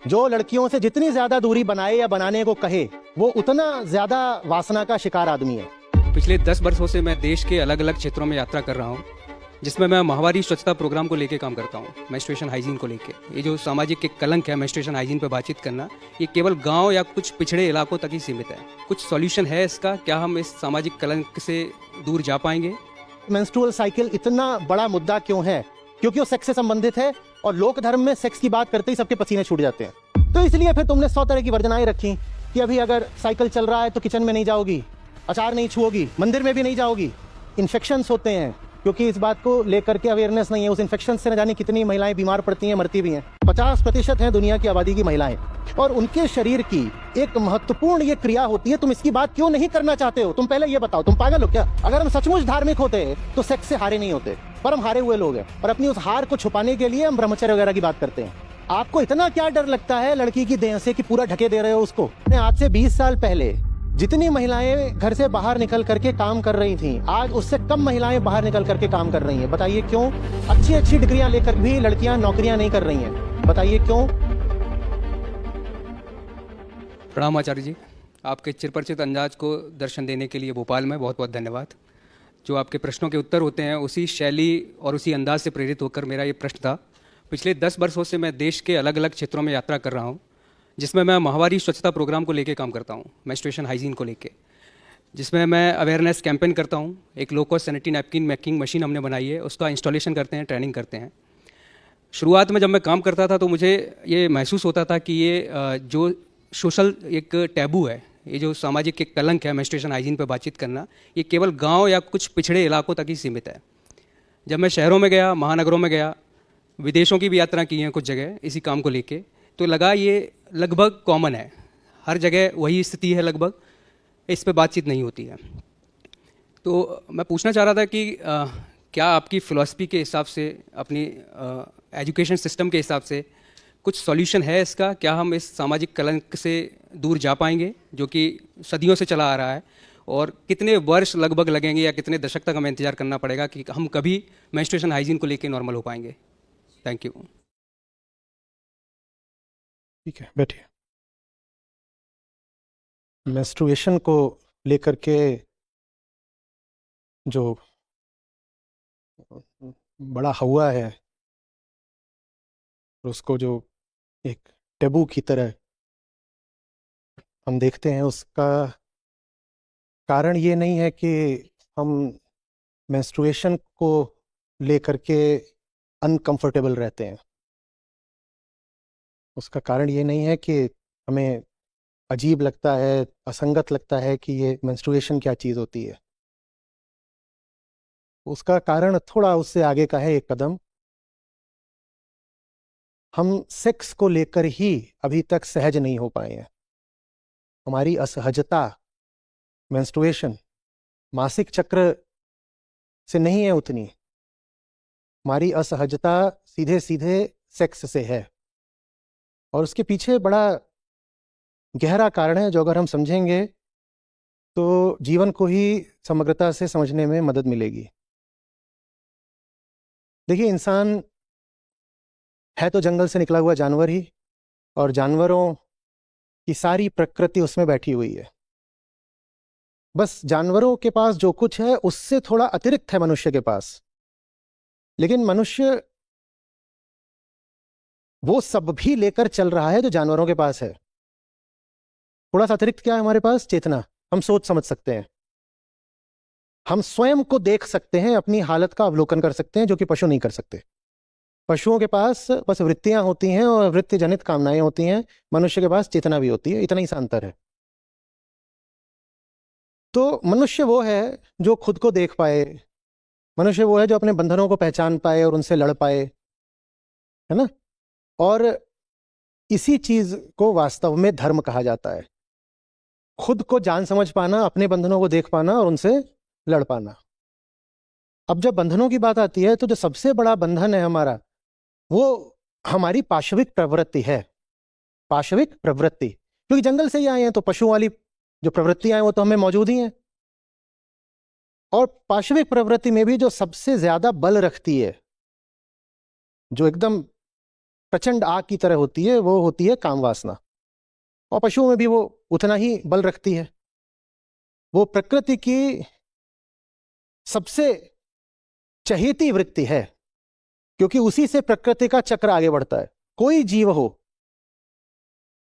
जो लड़कियों से जितनी ज्यादा दूरी बनाए या बनाने को कहे वो उतना ज्यादा वासना का शिकार आदमी है। पिछले 10 वर्षों से मैं देश के अलग अलग क्षेत्रों में यात्रा कर रहा हूँ, जिसमें मैं माहवारी स्वच्छता प्रोग्राम को लेके काम करता हूँ, मेंस्ट्रुएशन हाइजीन को लेके। ये जो सामाजिक एक कलंक है मेंस्ट्रुएशन हाइजीन पे बातचीत करना, ये केवल गांव या कुछ पिछड़े इलाकों तक ही सीमित है। कुछ सॉल्यूशन है इसका? क्या हम इस सामाजिक कलंक से दूर जा पाएंगे? मेंस्ट्रुअल साइकिल इतना बड़ा मुद्दा क्यों है? क्योंकि वो सेक्स से संबंधित है और लोक धर्म में सेक्स की बात करते ही सबके पसीने छूट जाते हैं। तो इसलिए फिर तुमने 100 तरह की वर्जनाएं रखी कि अभी अगर साइकिल चल रहा है तो किचन में नहीं जाओगी, अचार नहीं छुओगी, मंदिर में भी नहीं जाओगी। इन्फेक्शंस होते हैं, क्योंकि इस बात को लेकर के अवेयरनेस नहीं है। उस इन्फेक्शन से न जाने कितनी महिलाएं बीमार पड़ती हैं, मरती भी हैं। 50% है दुनिया की आबादी की महिलाएं, और उनके शरीर की एक महत्वपूर्ण ये क्रिया होती है। तुम इसकी बात क्यों नहीं करना चाहते हो? तुम पहले ये बताओ, तुम पागल हो क्या? अगर हम सचमुच धार्मिक होते तो सेक्स से हारे नहीं होते, पर हम हारे हुए लोग हैं, और अपनी उस हार को छुपाने के लिए हम ब्रह्मचर्य वगैरह की बात करते हैं। आपको इतना क्या डर लगता है लड़की की देह से कि पूरा ढके दे रहे हो उसको? आज से 20 साल पहले जितनी महिलाएं घर से बाहर निकल करके काम कर रही थीं, आज उससे कम महिलाएं बाहर निकल करके काम कर रही हैं। बताइए क्यों? अच्छी अच्छी डिग्रियां लेकर भी लड़कियां नौकरियां नहीं कर रही हैं। बताइए क्यों? प्रणाम आचार्य जी, आपके चिरपरिचित अंदाज को दर्शन देने के लिए भोपाल में बहुत बहुत धन्यवाद। जो आपके प्रश्नों के उत्तर होते हैं उसी शैली और उसी अंदाज से प्रेरित होकर मेरा ये प्रश्न था। पिछले 10 वर्षों से मैं देश के अलग अलग क्षेत्रों में यात्रा कर रहा हूँ, जिसमें मैं माहवारी स्वच्छता प्रोग्राम को लेके काम करता हूँ, मेंस्ट्रुएशन हाइजीन को लेके, जिसमें मैं अवेयरनेस कैंपेन करता हूँ। एक low cost sanitary napkin making machine हमने बनाई है, उसका इंस्टॉलेशन करते हैं, ट्रेनिंग करते हैं। शुरुआत में जब मैं काम करता था तो मुझे ये महसूस होता था कि ये जो सोशल एक टैबू है, ये जो सामाजिक एक कलंक है मेंस्ट्रुएशन हाइजीन पे बातचीत करना, ये केवल गांव या कुछ पिछड़े इलाकों तक ही सीमित है। जब मैं शहरों में गया, महानगरों में गया, विदेशों की भी यात्रा की है कुछ जगह इसी काम को लेके, तो लगा ये लगभग कॉमन है, हर जगह वही स्थिति है लगभग, इस पे बातचीत नहीं होती है। तो मैं पूछना चाह रहा था कि क्या आपकी फ़िलॉसफी के हिसाब से, अपनी एजुकेशन सिस्टम के हिसाब से कुछ सॉल्यूशन है इसका? क्या हम इस सामाजिक कलंक से दूर जा पाएंगे जो कि सदियों से चला आ रहा है? और कितने वर्ष लगभग लगेंगे या कितने दशक तक हमें इंतजार करना पड़ेगा कि हम कभी मेंस्ट्रुएशन हाइजीन को लेके नॉर्मल हो पाएंगे? Thank you. ठीक है, बैठिए। मेंस्ट्रुएशन को लेकर के जो बड़ा हुआ है, उसको जो एक टेबू की तरह हम देखते हैं, उसका कारण ये नहीं है कि हम मेंस्ट्रुएशन को लेकर के अनकंफर्टेबल रहते हैं। उसका कारण ये नहीं है कि हमें अजीब लगता है, असंगत लगता है कि ये मेंस्ट्रुएशन क्या चीज़ होती है। उसका कारण थोड़ा उससे आगे का है, एक कदम। हम सेक्स को लेकर ही अभी तक सहज नहीं हो पाए हैं। हमारी असहजता मेंस्ट्रुएशन, मासिक चक्र से नहीं है उतनी। हमारी असहजता सीधे सीधे सेक्स से है, और उसके पीछे बड़ा गहरा कारण है जो अगर हम समझेंगे तो जीवन को ही समग्रता से समझने में मदद मिलेगी। देखिए, इंसान है तो जंगल से निकला हुआ जानवर ही, और जानवरों की सारी प्रकृति उसमें बैठी हुई है। बस जानवरों के पास जो कुछ है उससे थोड़ा अतिरिक्त है मनुष्य के पास। लेकिन मनुष्य वो सब भी लेकर चल रहा है जो जानवरों के पास है। थोड़ा सा अतिरिक्त क्या है हमारे पास? चेतना। हम सोच समझ सकते हैं, हम स्वयं को देख सकते हैं, अपनी हालत का अवलोकन कर सकते हैं, जो कि पशु नहीं कर सकते। पशुओं के पास बस वृत्तियां होती हैं और वृत्ति जनित कामनाएं होती हैं, मनुष्य के पास चेतना भी होती है। इतना ही सा अंतर है। तो मनुष्य वो है जो खुद को देख पाए, मनुष्य वो है जो अपने बंधनों को पहचान पाए और उनसे लड़ पाए, है ना? और इसी चीज को वास्तव में धर्म कहा जाता है। खुद को जान समझ पाना, अपने बंधनों को देख पाना और उनसे लड़ पाना। अब जब बंधनों की बात आती है तो जो सबसे बड़ा बंधन है हमारा, वो हमारी पाशविक प्रवृत्ति है। पाशविक प्रवृत्ति, क्योंकि जंगल से ही आए हैं तो पशु वाली जो प्रवृत्तियां हैं वो तो हमें मौजूद ही हैं। और पाशविक प्रवृत्ति में भी जो सबसे ज्यादा बल रखती है, जो एकदम प्रचंड आग की तरह होती है, वो होती है काम वासना। और पशुओं में भी वो उतना ही बल रखती है। वो प्रकृति की सबसे चहेती वृत्ति है, क्योंकि उसी से प्रकृति का चक्र आगे बढ़ता है। कोई जीव हो,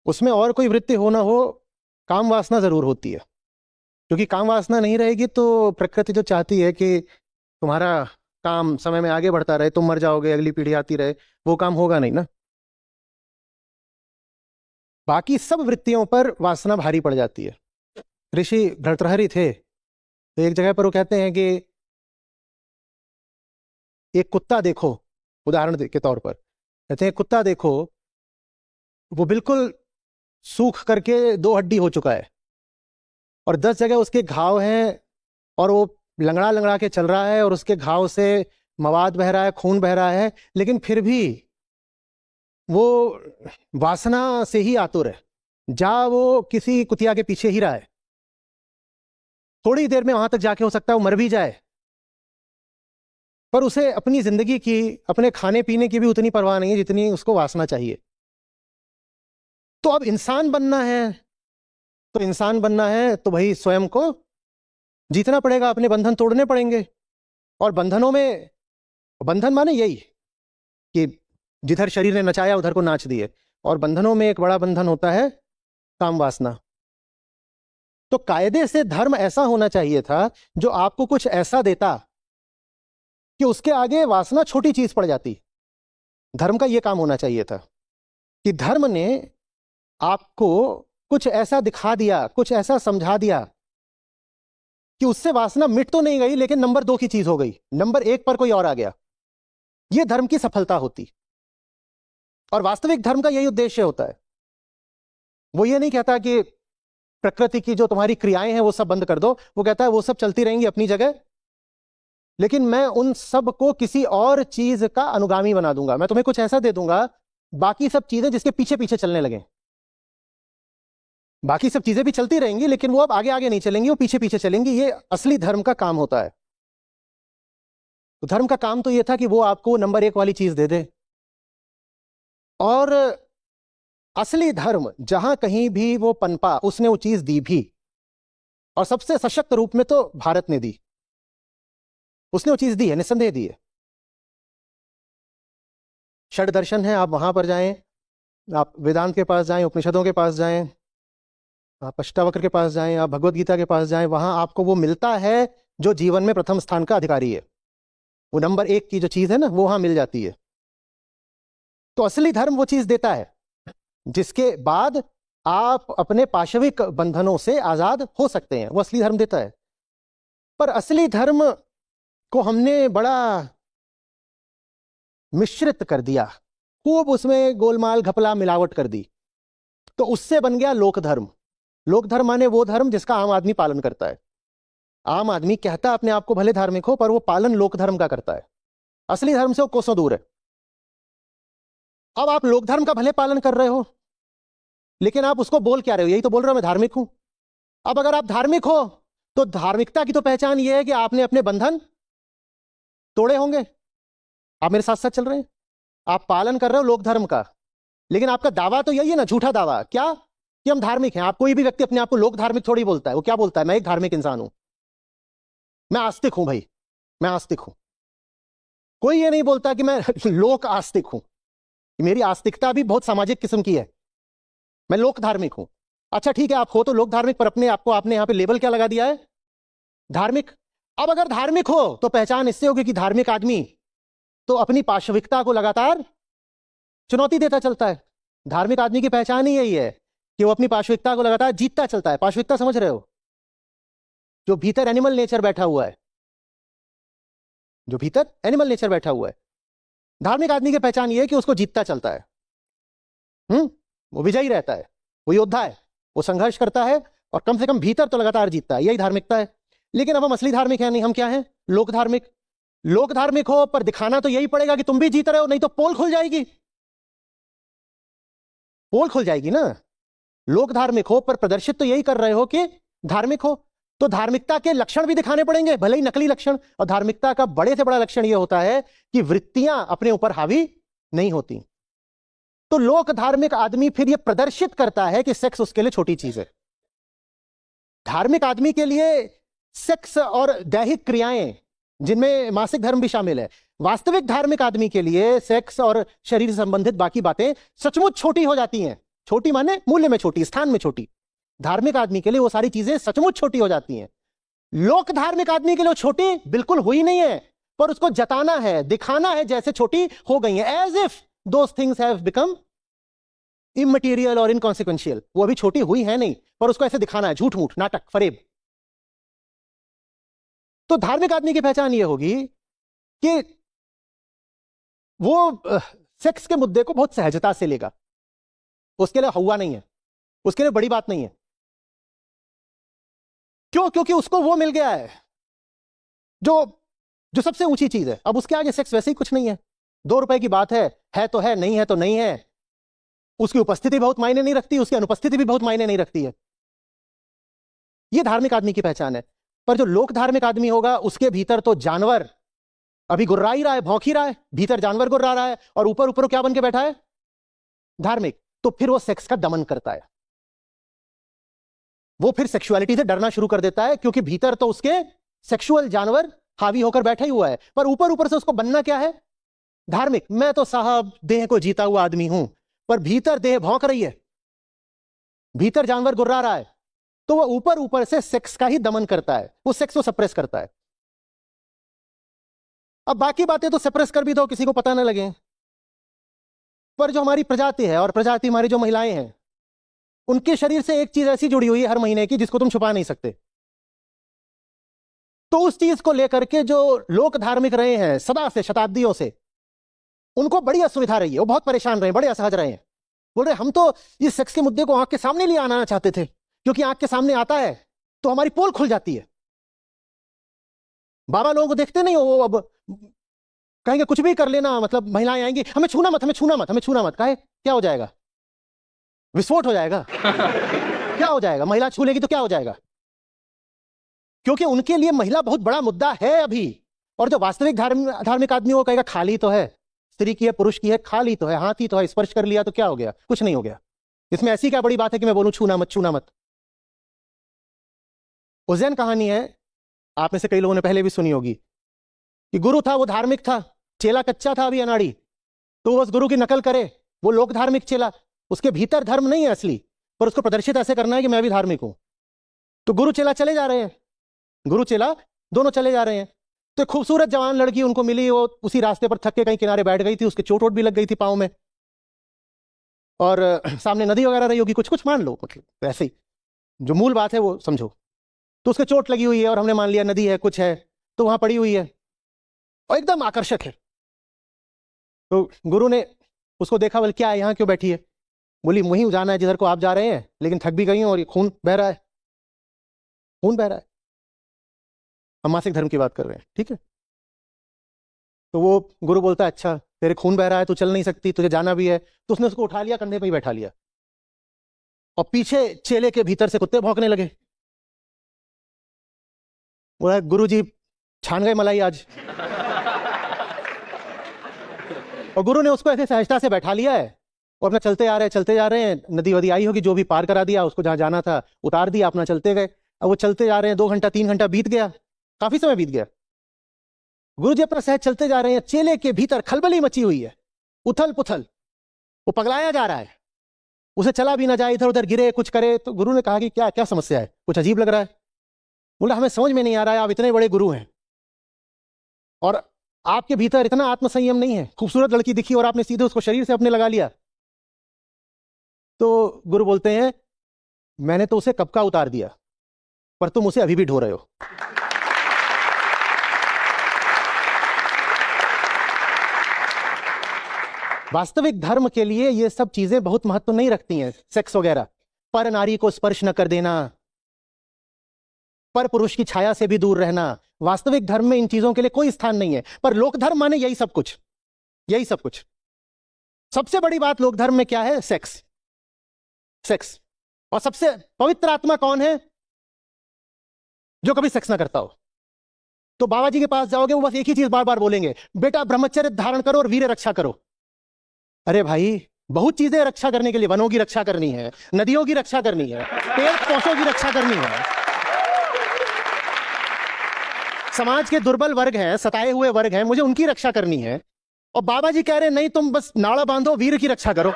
उसमें और कोई वृत्ति हो ना हो, काम वासना जरूर होती है। क्योंकि काम वासना नहीं रहेगी तो प्रकृति जो चाहती है कि तुम्हारा काम समय में आगे बढ़ता रहे, तुम मर जाओगे, अगली पीढ़ी आती रहे, वो काम होगा नहीं ना। बाकी सब वृत्तियों पर वासना भारी पड़ जाती है। ऋषि भर्तृहरि थे, तो एक जगह पर वो कहते हैं कि एक कुत्ता देखो, उदाहरण के तौर पर कहते हैं कुत्ता देखो, वो बिल्कुल सूख करके 2 हड्डी हो चुका है और 10 जगह उसके घाव हैं और वो लंगड़ा लंगड़ा के चल रहा है और उसके घाव से मवाद बह रहा है, खून बह रहा है, लेकिन फिर भी वो वासना से ही आतुर है। जा वो किसी कुतिया के पीछे ही रहा है, थोड़ी देर में वहां तक जाके हो सकता है वो मर भी जाए, पर उसे अपनी जिंदगी की, अपने खाने पीने की भी उतनी परवाह नहीं है जितनी उसको वासना चाहिए। तो अब इंसान बनना है, तो भाई स्वयं को जीतना पड़ेगा, अपने बंधन तोड़ने पड़ेंगे। और बंधनों में, बंधन माने यही कि जिधर शरीर ने नचाया उधर को नाच दिए। और बंधनों में एक बड़ा बंधन होता है काम वासना। तो कायदे से धर्म ऐसा होना चाहिए था जो आपको कुछ ऐसा देता कि उसके आगे वासना छोटी चीज पड़ जाती। धर्म का यह काम होना चाहिए था कि धर्म ने आपको कुछ ऐसा दिखा दिया, कुछ ऐसा समझा दिया कि उससे वासना मिट तो नहीं गई, लेकिन नंबर 2 की चीज हो गई, नंबर 1 पर कोई और आ गया। यह धर्म की सफलता होती। और वास्तविक धर्म का यही उद्देश्य होता है। वो ये नहीं कहता कि प्रकृति की जो तुम्हारी क्रियाएं हैं वो सब बंद कर दो, वो कहता है वो सब चलती रहेंगी अपनी जगह, लेकिन मैं उन सब को किसी और चीज का अनुगामी बना दूंगा। मैं तुम्हें कुछ ऐसा दे दूंगा, बाकी सब चीजें जिसके पीछे पीछे चलने लगे। बाकी सब चीजें भी चलती रहेंगी, लेकिन वो अब आगे आगे नहीं चलेंगी, वो पीछे पीछे चलेंगी। ये असली धर्म का काम होता है। तो धर्म का काम तो ये था कि वो आपको नंबर 1 वाली चीज दे दे। और असली धर्म जहां कहीं भी वो पनपा, उसने वो चीज दी भी, और सबसे सशक्त रूप में तो भारत ने दी। उसने वो चीज दी है, निस्संदेह दी है। षड दर्शन है, आप वहां पर जाएं, आप वेदांत के पास जाएं, उपनिषदों के पास जाएं, आप अष्टावक्र के पास जाएं, आप भगवत गीता के पास जाएं, वहां आपको वो मिलता है जो जीवन में प्रथम स्थान का अधिकारी है। वो नंबर 1 की जो चीज है ना, वो वहां मिल जाती है। तो असली धर्म वो चीज देता है जिसके बाद आप अपने पाशविक बंधनों से आजाद हो सकते हैं। वो असली धर्म देता है। पर असली धर्म को हमने बड़ा मिश्रित कर दिया, खूब उसमें गोलमाल घपला मिलावट कर दी, तो उससे बन गया लोक धर्म। लोक धर्म माने वो धर्म जिसका आम आदमी पालन करता है। आम आदमी कहता है अपने आप को भले धार्मिक हो, पर वो पालन लोक धर्म का करता है। असली धर्म से वो कोसों दूर है। अब आप लोक धर्म का भले पालन कर रहे हो, लेकिन आप उसको बोल क्या रहे हो? यही तो बोल रहे हो मैं धार्मिक हूं। अब अगर आप धार्मिक हो तो धार्मिकता की तो पहचान यह है कि आपने अपने बंधन तोड़े होंगे। आप मेरे साथ साथ चल रहे हैं, आप पालन कर रहे हो लोक धर्म का, लेकिन आपका दावा तो यही है ना, झूठा दावा, क्या कि हम धार्मिक हैं। आप कोई भी व्यक्ति अपने आप को लोक धार्मिक थोड़ी बोलता है। वो क्या बोलता है? मैं एक धार्मिक इंसान हूं, मैं आस्तिक हूं। भाई मैं आस्तिक हूं। कोई ये नहीं बोलता कि मैं लोक आस्तिक हूं। मेरी आस्तिकता भी बहुत सामाजिक किस्म की है। मैं लोक धार्मिक हूं। अच्छा ठीक है, आप हो तो लोक धार्मिक, पर अपने आपको आपने यहां पे लेबल क्या लगा दिया है? धार्मिक। अब अगर धार्मिक हो तो पहचान इससे होगी कि धार्मिक आदमी तो अपनी पाशविकता को लगातार चुनौती देता चलता है। धार्मिक आदमी की पहचान ही यही है कि वो अपनी पाशविकता को लगातार जीतता चलता है। पाशविकता समझ रहे हो? जो भीतर एनिमल नेचर बैठा हुआ है, जो भीतर एनिमल नेचर बैठा हुआ है। धार्मिक आदमी की पहचान ये है कि उसको जीतता चलता है। वो विजयी रहता है, वो योद्धा है, वो संघर्ष करता है और कम से कम भीतर तो लगातार जीतता है। यही धार्मिकता है। लेकिन अब हम असली धार्मिक हैं नहीं, हम क्या हैं? लोक धार्मिक। लोक धार्मिक हो पर दिखाना तो यही पड़ेगा कि तुम भी जीत रहे हो, नहीं तो पोल खुल जाएगी। पोल खुल जाएगी ना। लोक धार्मिक हो पर प्रदर्शित तो यही कर रहे हो कि धार्मिक हो, तो धार्मिकता के लक्षण भी दिखाने पड़ेंगे, भले ही नकली लक्षण। और धार्मिकता का बड़े से बड़ा लक्षण यह होता है कि वृत्तियां अपने ऊपर हावी नहीं होती। तो लोक धार्मिक आदमी फिर यह प्रदर्शित करता है कि सेक्स उसके लिए छोटी चीज है। धार्मिक आदमी के लिए सेक्स और दैहिक क्रियाएं, जिनमें मासिक धर्म भी शामिल है, वास्तविक धार्मिक आदमी के लिए सेक्स और शरीर से संबंधित बाकी बातें सचमुच छोटी हो जाती हैं। छोटी माने मूल्य में छोटी, स्थान में छोटी। धार्मिक आदमी के लिए वो सारी चीजें सचमुच छोटी हो जाती हैं। लोक धार्मिक आदमी के लिए छोटी बिल्कुल हुई नहीं है, पर उसको जताना है, दिखाना है जैसे छोटी हो गई है, as if those things have become immaterial और इनकॉन्सिक्वेंशियल। वो अभी छोटी हुई है नहीं, पर उसको ऐसे दिखाना है, झूठ मूठ, नाटक, फरेब। तो धार्मिक आदमी की पहचान ये होगी कि वो सेक्स के मुद्दे को बहुत सहजता से लेगा। उसके लिए हुआ नहीं है, उसके लिए बड़ी बात नहीं है। क्यों? क्योंकि उसको वो मिल गया है जो जो सबसे ऊंची चीज है। अब उसके आगे सेक्स वैसे ही कुछ नहीं है। 2 रुपए की बात है तो है, नहीं है तो नहीं है। उसकी उपस्थिति बहुत मायने नहीं रखती, उसकी अनुपस्थिति भी बहुत मायने नहीं रखती है। यह धार्मिक आदमी की पहचान है। पर जो लोक धार्मिक आदमी होगा, उसके भीतर तो जानवर अभी गुर्रा ही रहा है, भौंक ही रहा है, भीतर जानवर गुर्रा रहा है, और ऊपर ऊपर क्या बन के बैठा है? धार्मिक। तो फिर वो सेक्स का दमन करता है। वो फिर सेक्सुअलिटी से डरना शुरू कर देता है, क्योंकि भीतर तो उसके सेक्सुअल जानवर हावी होकर बैठा ही हुआ है, पर ऊपर ऊपर से उसको बनना क्या है? धार्मिक। मैं तो साहब देह को जीता हुआ आदमी हूं, पर भीतर देह भौंक रही है, भीतर जानवर गुर्रा रहा है। तो वो ऊपर ऊपर से सेक्स का ही दमन करता है, वो सेक्स को सप्रेस करता है। अब बाकी बातें तो सप्रेस कर भी दो, किसी को पता ना लगे, पर जो हमारी प्रजाति है, और प्रजाति हमारी जो महिलाएं हैं, उनके शरीर से एक चीज ऐसी जुड़ी हुई है हर महीने की, जिसको तुम छुपा नहीं सकते। तो उस चीज को लेकर के जो लोक धार्मिक रहे हैं सदा से, शताब्दियों से, उनको बड़ी असुविधा रही है। वो बहुत परेशान रहे, बड़े असहज रहे हैं। बोल रहे हम तो इस सेक्स के मुद्दे को आंख के सामने लिए आना चाहते थे, क्योंकि आंख के सामने आता है तो हमारी पोल खुल जाती है। बाबा लोगों को देखते नहीं हो, वो अब कहेंगे कुछ भी कर लेना, मतलब महिलाएं आएंगी, हमें छूना मत, हमें छूना मत, हमें छूना मत। कहे क्या हो जाएगा? विस्फोट हो जाएगा। क्या हो जाएगा? महिला छू लेगी तो क्या हो जाएगा? क्योंकि उनके लिए महिला बहुत बड़ा मुद्दा है अभी। और जो वास्तविक धार्मिक आदमी वो कहेगा खाली तो है, स्त्री की है, पुरुष की है, खाली तो है, हाथ ही तो है, स्पर्श कर लिया तो क्या हो गया? कुछ नहीं हो गया। इसमें ऐसी क्या बड़ी बात है कि मैं बोलूं छूना मत, छूना मत। उज्जैन कहानी है, आप में से कई लोगों ने पहले भी सुनी होगी, कि गुरु था, वो धार्मिक था, चेला कच्चा था अभी अनाड़ी, तो बस गुरु की नकल करे। वो लोक धार्मिक चेला, उसके भीतर धर्म नहीं है असली, पर उसको प्रदर्शित ऐसे करना है कि मैं भी धार्मिक हूं। तो गुरु चेला चले जा रहे हैं, गुरु चेला दोनों चले जा रहे हैं। तो एक खूबसूरत जवान लड़की उनको मिली, वो उसी रास्ते पर थक के कहीं किनारे बैठ गई थी, उसके चोट वोट भी लग गई थी पाँव में, और सामने नदी वगैरह रही होगी, कुछ कुछ मान लो, मतलब वैसे ही जो मूल बात है वो समझो। तो उसके चोट लगी हुई है, और हमने मान लिया नदी है, कुछ है, तो वहां पड़ी हुई है और एकदम आकर्षक है। तो गुरु ने उसको देखा, बोले क्या है, यहाँ क्यों बैठी है? बोली वहीं जाना है जिधर को आप जा रहे हैं, लेकिन थक भी गई हूं और ये खून बह रहा है, खून बह रहा है। हम मासिक धर्म की बात कर रहे हैं, ठीक है? तो वो गुरु बोलता है अच्छा तेरे खून बह रहा है, तू चल नहीं सकती, तुझे जाना भी है। तो उसने उसको उठा लिया, कंधे पे ही बैठा लिया, और पीछे चेले के भीतर से कुत्ते भौंकने लगे। बोला गुरु जी छान गए मलाई आज। और गुरु ने उसको ऐसे सहजता से बैठा लिया है, और अपना चलते आ रहे हैं, चलते जा रहे हैं। नदी वदी आई होगी, जो भी पार करा दिया, उसको जहां जाना था उतार दिया, अपना चलते गए। अब वो चलते जा रहे हैं, 2 घंटा 3 घंटा बीत गया, काफी समय बीत गया। गुरु जी अपना सहज चलते जा रहे हैं, चेले के भीतर खलबली मची हुई है, उथल पुथल, वो पगलाया जा रहा है, उसे चला भी ना जाए, इधर उधर गिरे, कुछ करे। तो गुरु ने कहा कि क्या क्या समस्या है, कुछ अजीब लग रहा है। बोला हमें समझ में नहीं आ रहा है, आप इतने बड़े गुरु हैं और आपके भीतर इतना आत्मसंयम नहीं है। खूबसूरत लड़की दिखी और आपने सीधे उसको शरीर से अपने लगा लिया। तो गुरु बोलते हैं मैंने तो उसे कब का उतार दिया, पर तुम उसे अभी भी ढो रहे हो। वास्तविक धर्म के लिए ये सब चीजें बहुत महत्व नहीं रखती हैं, सेक्स वगैरह। पर नारी को स्पर्श न कर देना, पर पुरुष की छाया से भी दूर रहना, वास्तविक धर्म में इन चीजों के लिए कोई स्थान नहीं है। पर लोक धर्म माने यही सब कुछ, यही सब कुछ। सबसे बड़ी बात लोक धर्म में क्या है? Sex, sex. और सबसे पवित्र आत्मा कौन है? जो कभी सेक्स ना करता हो। तो बाबा जी के पास जाओगे, वो बस एक ही चीज बार बार बोलेंगे, बेटा ब्रह्मचर्य धारण करो और वीर रक्षा करो। अरे भाई बहुत चीजें रक्षा करने के लिए, वनों की रक्षा करनी है, नदियों की रक्षा करनी है, पेड़ पौधों की रक्षा करनी है। समाज के दुर्बल वर्ग हैं, सताए हुए वर्ग हैं, मुझे उनकी रक्षा करनी है। और बाबा जी कह रहे हैं नहीं, तुम बस नाड़ा बांधो, वीर की रक्षा करो।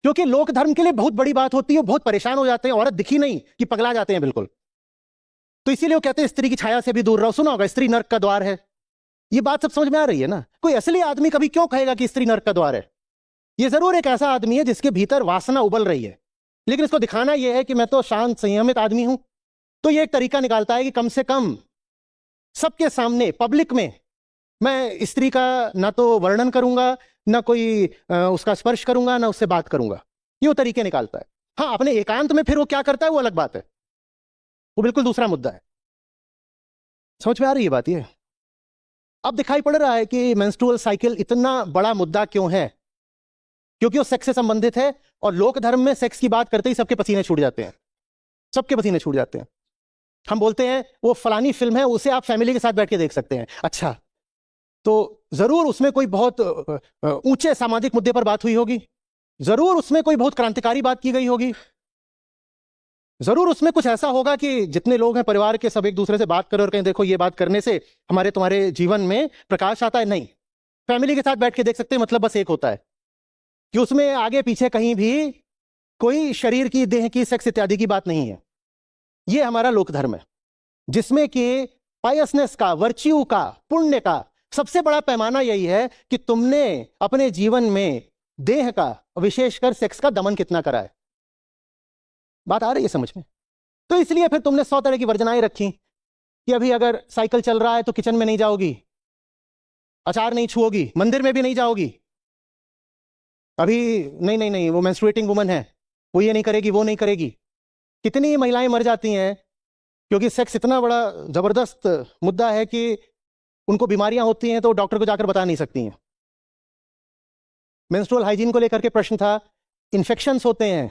क्योंकि लोक धर्म के लिए बहुत बड़ी बात होती है, बहुत परेशान हो जाते हैं, औरत दिखी नहीं कि पगला जाते हैं बिल्कुल। तो इसीलिए वो कहते हैं स्त्री की छाया से भी दूर रहो। सुना होगा स्त्री नर्क का द्वार है, ये बात सब समझ में आ रही है ना। कोई असली आदमी कभी क्यों कहेगा कि स्त्री नर्क का द्वार है? ये जरूर एक ऐसा आदमी है जिसके भीतर वासना उबल रही है, लेकिन इसको दिखाना यह है कि मैं तो शांत संयमित आदमी हूं। तो ये एक तरीका निकालता है कि कम से कम सबके सामने पब्लिक में मैं स्त्री का ना तो वर्णन करूंगा, ना कोई उसका स्पर्श करूंगा, ना उससे बात करूंगा। ये वो तरीके निकालता है। हाँ, अपने एकांत में फिर वो क्या करता है वो अलग बात है, वो बिल्कुल दूसरा मुद्दा है। समझ में आ रही है बात? ये अब दिखाई पड़ रहा है कि मेंस्ट्रुअल साइकिल इतना बड़ा मुद्दा क्यों है, क्योंकि वो सेक्स से संबंधित है। और लोक धर्म में सेक्स की बात करते ही सबके पसीने छूट जाते हैं, सबके पसीने छूट जाते हैं। हम बोलते हैं वो फलानी फिल्म है, उसे आप फैमिली के साथ बैठ के देख सकते हैं। अच्छा, तो जरूर उसमें कोई बहुत ऊंचे सामाजिक मुद्दे पर बात हुई होगी, जरूर उसमें कोई बहुत क्रांतिकारी बात की गई होगी, जरूर उसमें कुछ ऐसा होगा कि जितने लोग हैं परिवार के सब एक दूसरे से बात करें और कहें देखो ये बात करने से हमारे तुम्हारे जीवन में प्रकाश आता है। नहीं, फैमिली के साथ बैठ के देख सकते हैं। मतलब बस एक होता है कि उसमें आगे पीछे कहीं भी कोई शरीर की, देह की, सेक्स इत्यादि की बात नहीं है। ये हमारा लोक धर्म है, जिसमें कि पायसनेस का, वर्च्यू का, पुण्य का सबसे बड़ा पैमाना यही है कि तुमने अपने जीवन में देह का, विशेषकर सेक्स का दमन कितना करा है। बात आ रही है समझ में? तो इसलिए फिर तुमने 100 तरह की वर्जनाएं रखी कि अभी अगर साइकिल चल रहा है तो किचन में नहीं जाओगी, अचार नहीं छुओगी, मंदिर में भी नहीं जाओगी, अभी नहीं नहीं नहीं वो मेंस्ट्रुएटिंग वुमन है, वो ये नहीं करेगी, वो नहीं करेगी। कितनी महिलाएं मर जाती हैं क्योंकि सेक्स इतना बड़ा जबरदस्त मुद्दा है कि उनको बीमारियां होती हैं तो डॉक्टर को जाकर बता नहीं सकती हैं। मेंस्ट्रुअल हाइजीन को लेकर के प्रश्न था, इन्फेक्शंस होते हैं,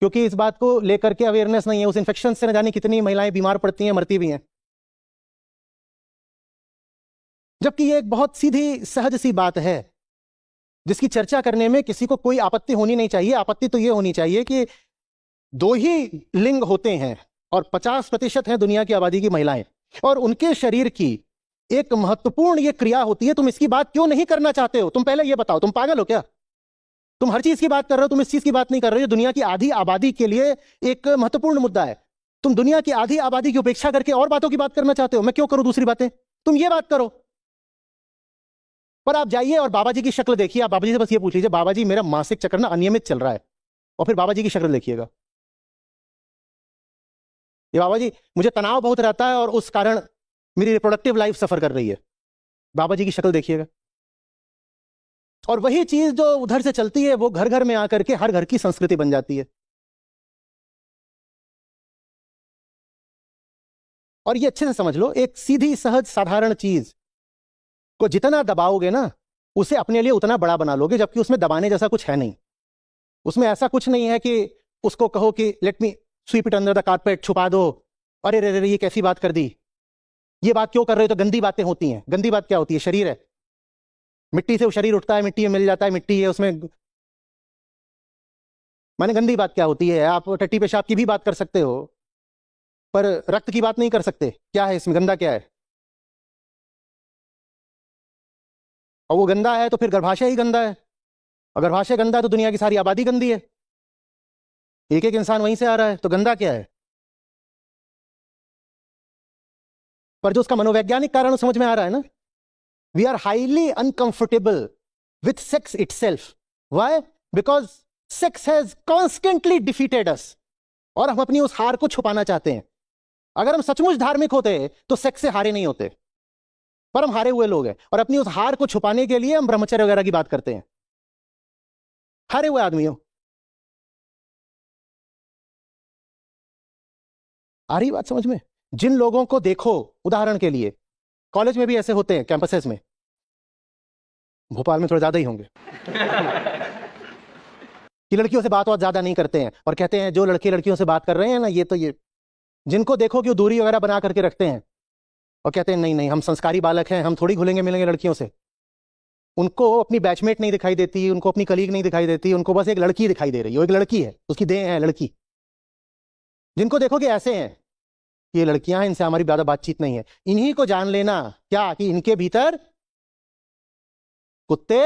क्योंकि इस बात को लेकर के अवेयरनेस नहीं है। उस इन्फेक्शन से न जाने कितनी महिलाएं बीमार पड़ती हैं, मरती भी हैं। जबकि ये एक बहुत सीधी सहज सी बात है जिसकी चर्चा करने में किसी को कोई आपत्ति होनी नहीं चाहिए। आपत्ति तो ये होनी चाहिए कि दो ही लिंग होते हैं और 50% है दुनिया की आबादी की महिलाएं, और उनके शरीर की एक महत्वपूर्ण ये क्रिया होती है। तुम इसकी बात क्यों नहीं करना चाहते हो? तुम पहले ये बताओ, तुम पागल हो क्या? तुम हर चीज की बात कर रहे हो, तुम इस चीज की बात नहीं कर रहे हो। दुनिया की आधी आबादी के लिए एक महत्वपूर्ण मुद्दा है। तुम दुनिया की आधी आबादी की उपेक्षा करके और बातों की बात करना चाहते हो। मैं क्यों करूं दूसरी बातें? तुम ये बात करो। पर आप जाइए और बाबा जी की शक्ल देखिए। आप बाबा जी से बस ये पूछ लीजिए, बाबा जी मेरा मासिक चक्र ना अनियमित चल रहा है, और फिर बाबा जी की शक्ल देखिएगा। ये बाबा जी मुझे तनाव बहुत रहता है और उस कारण मेरी रिप्रोडक्टिव लाइफ सफर कर रही है। बाबा जी की शक्ल देखिएगा। और वही चीज जो उधर से चलती है वो घर घर में आकर के हर घर की संस्कृति बन जाती है। और ये अच्छे से समझ लो, एक सीधी सहज साधारण चीज को जितना दबाओगे ना, उसे अपने लिए उतना बड़ा बना लोगे, जबकि उसमें दबाने जैसा कुछ है नहीं। उसमें ऐसा कुछ नहीं है कि उसको कहो कि let me sweep it under the carpet, छुपा दो, अरे रे रे ये कैसी बात कर दी, ये बात क्यों कर रहे हो? तो गंदी बातें होती हैं। गंदी बात क्या होती है? शरीर है, मिट्टी से वो शरीर उठता है, मिट्टी में मिल जाता है, मिट्टी है उसमें। माने गंदी बात क्या होती है? आप टट्टी पेशाब की भी बात कर सकते हो, पर रक्त की बात नहीं कर सकते। क्या है इसमें? गंदा क्या है? और वो गंदा है तो फिर गर्भाशय ही गंदा है। और गर्भाशय गंदा है तो दुनिया की सारी आबादी गंदी है। एक एक इंसान वहीं से आ रहा है, तो गंदा क्या है? पर जो उसका मनोवैज्ञानिक कारण समझ में आ रहा है ना, we are highly uncomfortable with sex itself. Why? Because sex has constantly defeated us, और हम अपनी उस हार को छुपाना चाहते हैं। अगर हम सचमुच धार्मिक होते तो सेक्स से हारे नहीं होते, पर हम हारे हुए लोग हैं, और अपनी उस हार को छुपाने के लिए हम ब्रह्मचर्य वगैरह की बात करते हैं। हारे हुए आदमी हो। आ रही बात समझ में? जिन लोगों को देखो, उदाहरण के लिए कॉलेज में भी ऐसे होते हैं, कैंपसेस में, भोपाल में थोड़े ज्यादा ही होंगे कि लड़कियों से बात ज्यादा नहीं करते हैं, और कहते हैं जो लड़के लड़कियों से बात कर रहे हैं ना, ये तो ये जिनको देखो कि वो दूरी वगैरह बना करके रखते हैं, और कहते हैं नहीं नहीं हम संस्कारी बालक हैं, हम थोड़ी घुलेंगे मिलेंगे लड़कियों से। उनको अपनी बैचमेट नहीं दिखाई देती, उनको अपनी कलीग नहीं दिखाई देती, उनको बस एक लड़की दिखाई दे रही है, वो एक लड़की है, उसकी देह है लड़की। जिनको देखोगे ऐसे हैं कि ये लड़कियां हैं, इनसे हमारी ज्यादा बातचीत नहीं है। इन्हीं को जान लेना क्या कि इनके भीतर कुत्ते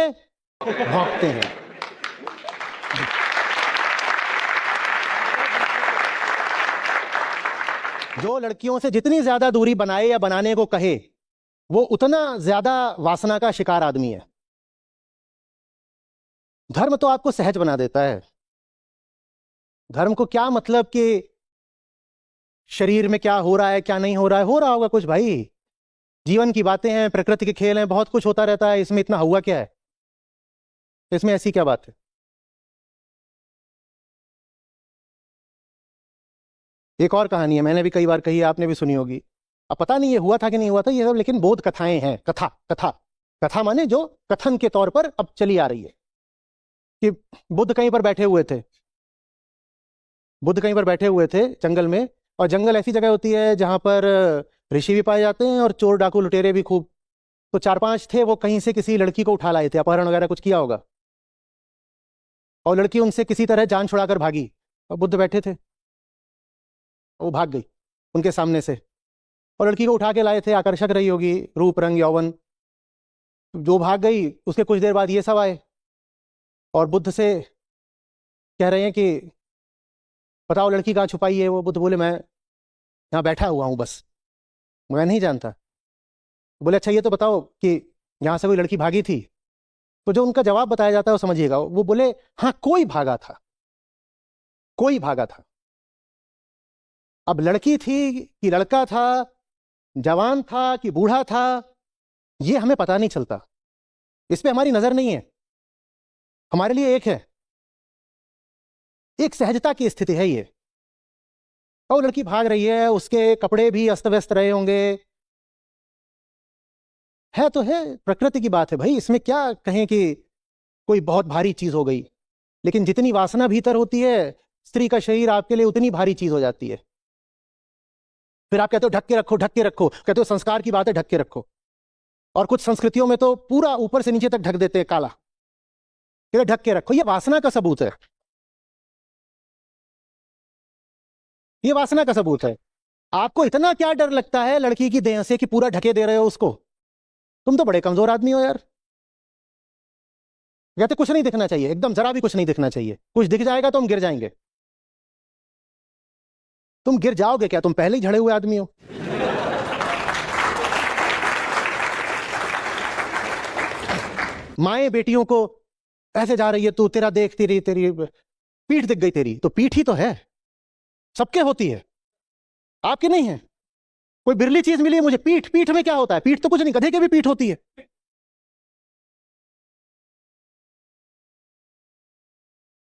भौंकते हैं। जो लड़कियों से जितनी ज्यादा दूरी बनाए या बनाने को कहे, वो उतना ज्यादा वासना का शिकार आदमी है। धर्म तो आपको सहज बना देता है। धर्म को क्या मतलब कि शरीर में क्या हो रहा है क्या नहीं हो रहा है, हो रहा होगा कुछ भाई। जीवन की बातें हैं, प्रकृति के खेल हैं, बहुत कुछ होता रहता है, इसमें इतना हुआ क्या है, इसमें ऐसी क्या बात है। एक और कहानी है, मैंने भी कई बार कही है, आपने भी सुनी होगी। अब पता नहीं ये हुआ था कि नहीं हुआ था ये सब, लेकिन बोध कथाएं हैं। कथा कथा कथा माने जो कथन के तौर पर अब चली आ रही है कि बुद्ध कहीं पर बैठे हुए थे। बुद्ध कहीं पर बैठे हुए थे जंगल में, और जंगल ऐसी जगह होती है जहां पर ऋषि भी पाए जाते हैं और चोर डाकू लुटेरे भी खूब। तो 4-5 थे, वो कहीं से किसी लड़की को उठा लाए थे, अपहरण वगैरह कुछ किया होगा, और लड़की उनसे किसी तरह जान छुड़ाकर भागी। और बुद्ध बैठे थे, वो भाग गई उनके सामने से, और लड़की को उठा के लाए थे, आकर्षक रही होगी, रूप रंग यौवन। जो भाग गई उसके कुछ देर बाद ये सब आए और बुद्ध से कह रहे हैं कि बताओ लड़की कहाँ छुपाई है। वो बुद्ध बोले मैं यहाँ बैठा हुआ हूँ बस, मैं नहीं जानता। बोले अच्छा ये तो बताओ कि यहाँ से कोई लड़की भागी थी। तो जो उनका जवाब बताया जाता है वो समझिएगा। वो बोले हाँ कोई भागा था, कोई भागा था। अब लड़की थी कि लड़का था, जवान था कि बूढ़ा था, ये हमें पता नहीं चलता, इस पे हमारी नजर नहीं है। हमारे लिए एक है, एक सहजता की स्थिति है ये। और लड़की भाग रही है, उसके कपड़े भी अस्त व्यस्त रहे होंगे, है तो है, प्रकृति की बात है भाई, इसमें क्या कहें कि कोई बहुत भारी चीज हो गई। लेकिन जितनी वासना भीतर होती है, स्त्री का शरीर आपके लिए उतनी भारी चीज हो जाती है। फिर आप कहते हो ढक के रखो, ढक के रखो, कहते हो संस्कार की बात है, ढक के रखो। और कुछ संस्कृतियों में तो पूरा ऊपर से नीचे तक ढक देते हैं काला, कहते ढक के रखो। ये वासना का सबूत है, ये वासना का सबूत है। आपको इतना क्या डर लगता है लड़की की देह से कि पूरा ढके दे रहे हो उसको? तुम तो बड़े कमजोर आदमी हो यार। कहते कुछ नहीं दिखना चाहिए, एकदम जरा भी कुछ नहीं दिखना चाहिए, कुछ दिख जाएगा तो हम गिर जाएंगे। तुम गिर जाओगे क्या, तुम पहले ही झड़े हुए आदमी हो। माएं बेटियों को ऐसे जा रही है, तू तेरा देख, तेरी तेरी पीठ दिख गई, तेरी तो पीठ ही तो है, सबके होती है, आपके नहीं है। कोई बिरली चीज मिली है मुझे, पीठ, पीठ में क्या होता है? पीठ तो कुछ नहीं, गधे के भी पीठ होती है।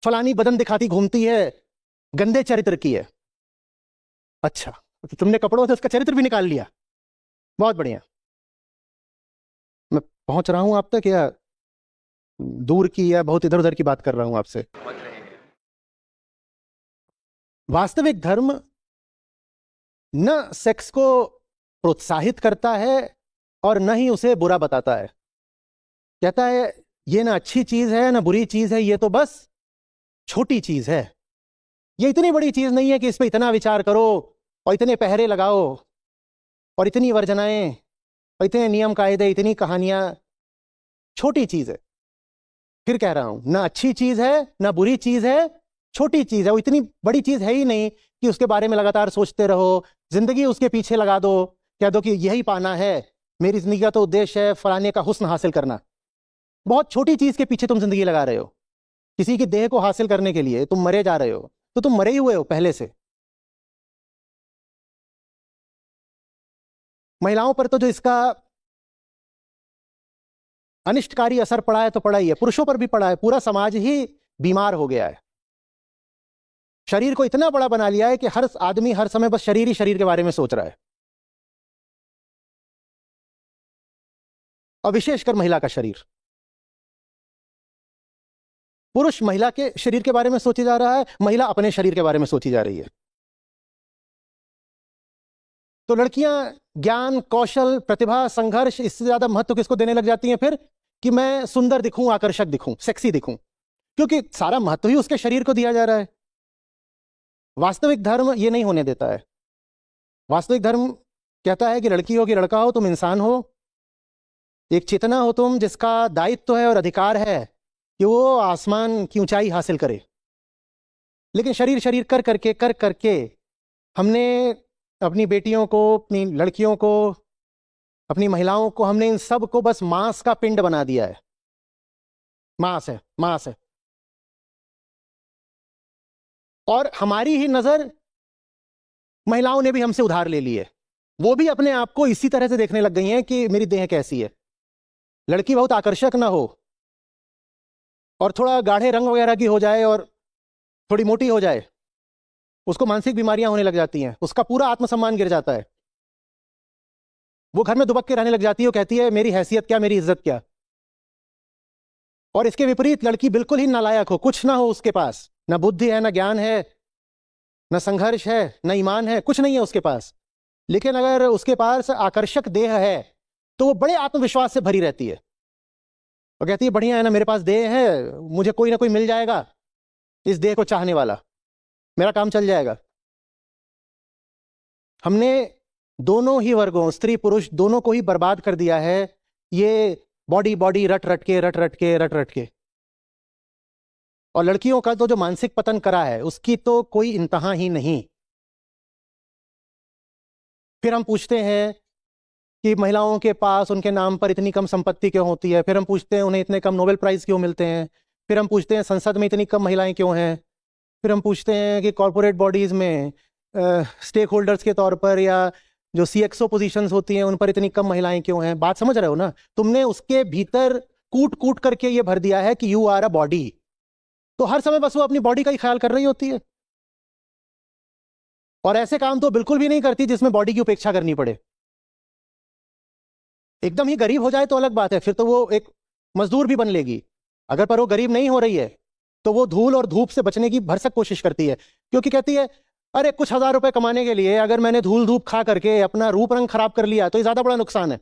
फलानी बदन दिखाती घूमती है, गंदे चरित्र की है। अच्छा, तो तुमने कपड़ों से उसका चरित्र भी निकाल लिया, बहुत बढ़िया। मैं पहुंच रहा हूं आप तक या दूर की या बहुत इधर उधर की बात कर रहा हूं आपसे? वास्तविक धर्म न सेक्स को प्रोत्साहित करता है और न ही उसे बुरा बताता है। कहता है ये ना अच्छी चीज है ना बुरी चीज है, ये तो बस छोटी चीज है, ये इतनी बड़ी चीज नहीं है कि इस पे इतना विचार करो और इतने पहरे लगाओ और इतनी वर्जनाएं और इतने नियम कायदे, इतनी कहानियां। छोटी चीज है। फिर कह रहा हूं, ना अच्छी चीज है ना बुरी चीज है, छोटी चीज है। वो इतनी बड़ी चीज है ही नहीं कि उसके बारे में लगातार सोचते रहो, जिंदगी उसके पीछे लगा दो, कह दो कि यही पाना है, मेरी जिंदगी का तो उद्देश्य है फलाने का हुस्न हासिल करना। बहुत छोटी चीज के पीछे तुम जिंदगी लगा रहे हो। किसी की देह को हासिल करने के लिए तुम मरे जा रहे हो, तो तुम मरे ही हुए हो पहले से। महिलाओं पर तो जो इसका अनिष्टकारी असर पड़ा है तो पड़ा ही है, पुरुषों पर भी पड़ा है। पूरा समाज ही बीमार हो गया है। शरीर को इतना बड़ा बना लिया है कि हर आदमी हर समय बस शरीर ही शरीर के बारे में सोच रहा है, और विशेषकर महिला का शरीर। पुरुष महिला के शरीर के बारे में सोची जा रहा है, महिला अपने शरीर के बारे में सोची जा रही है। तो लड़कियां ज्ञान, कौशल, प्रतिभा, संघर्ष, इससे ज्यादा महत्व किसको देने लग जाती हैं फिर? कि मैं सुंदर दिखूं, आकर्षक दिखूं, सेक्सी दिखूं, क्योंकि सारा महत्व ही उसके शरीर को दिया जा रहा है। वास्तविक धर्म ये नहीं होने देता है। वास्तविक धर्म कहता है कि लड़की हो कि लड़का हो, तुम इंसान हो, एक चेतना हो तुम, जिसका दायित्व है और अधिकार है कि वो आसमान की ऊंचाई हासिल करे। लेकिन शरीर शरीर कर करके हमने अपनी बेटियों को, अपनी लड़कियों को, अपनी महिलाओं को, हमने इन सब को बस मांस का पिंड बना दिया है। मांस है, मांस है। और हमारी ही नजर महिलाओं ने भी हमसे उधार ले ली है। वो भी अपने आप को इसी तरह से देखने लग गई हैं कि मेरी देह कैसी है। लड़की बहुत आकर्षक ना हो और थोड़ा गाढ़े रंग वगैरह की हो जाए और थोड़ी मोटी हो जाए, उसको मानसिक बीमारियां होने लग जाती हैं, उसका पूरा आत्मसम्मान गिर जाता है। वो घर में दुबक के रहने लग जाती है, वो कहती है मेरी हैसियत क्या, मेरी इज्जत क्या। और इसके विपरीत लड़की बिल्कुल ही नालायक हो, कुछ ना हो उसके पास, ना बुद्धि है, ना ज्ञान है, ना संघर्ष है, ना ईमान है, कुछ नहीं है उसके पास, लेकिन अगर उसके पास आकर्षक देह है तो वो बड़े आत्मविश्वास से भरी रहती है और कहती है बढ़िया है ना, मेरे पास देह है, मुझे कोई ना कोई मिल जाएगा इस देह को चाहने वाला, मेरा काम चल जाएगा। हमने दोनों ही वर्गों, स्त्री पुरुष दोनों को ही बर्बाद कर दिया है ये बॉडी बॉडी रट रट के, रट रट के, रट रट के। और लड़कियों का तो जो मानसिक पतन करा है उसकी तो कोई इंतहा ही नहीं। फिर हम पूछते हैं कि महिलाओं के पास उनके नाम पर इतनी कम संपत्ति क्यों होती है, फिर हम पूछते हैं उन्हें इतने कम नोबेल प्राइज क्यों मिलते हैं, फिर हम पूछते हैं संसद में इतनी कम महिलाएं क्यों हैं, फिर हम पूछते हैं कि कॉरपोरेट बॉडीज में स्टेक होल्डर्स के तौर पर या जो सीएक्सओ पोजीशंस होती हैं उन पर इतनी कम महिलाएं क्यों हैं। बात समझ रहे हो ना? तुमने उसके भीतर कूट कूट करके ये भर दिया है कि यू आर अ बॉडी, तो हर समय बस वो अपनी बॉडी का ही ख्याल कर रही होती है। और ऐसे काम तो बिल्कुल भी नहीं करती जिसमें बॉडी की उपेक्षा करनी पड़े। एकदम ही गरीब हो जाए तो अलग बात है, फिर तो वो एक मजदूर भी बन लेगी। अगर पर वो गरीब नहीं हो रही है तो वो धूल और धूप से बचने की भरसक कोशिश करती है, क्योंकि कहती है अरे कुछ हजार रुपए कमाने के लिए अगर मैंने धूल धूप खा करके अपना रूप रंग खराब कर लिया तो ये ज्यादा बड़ा नुकसान है।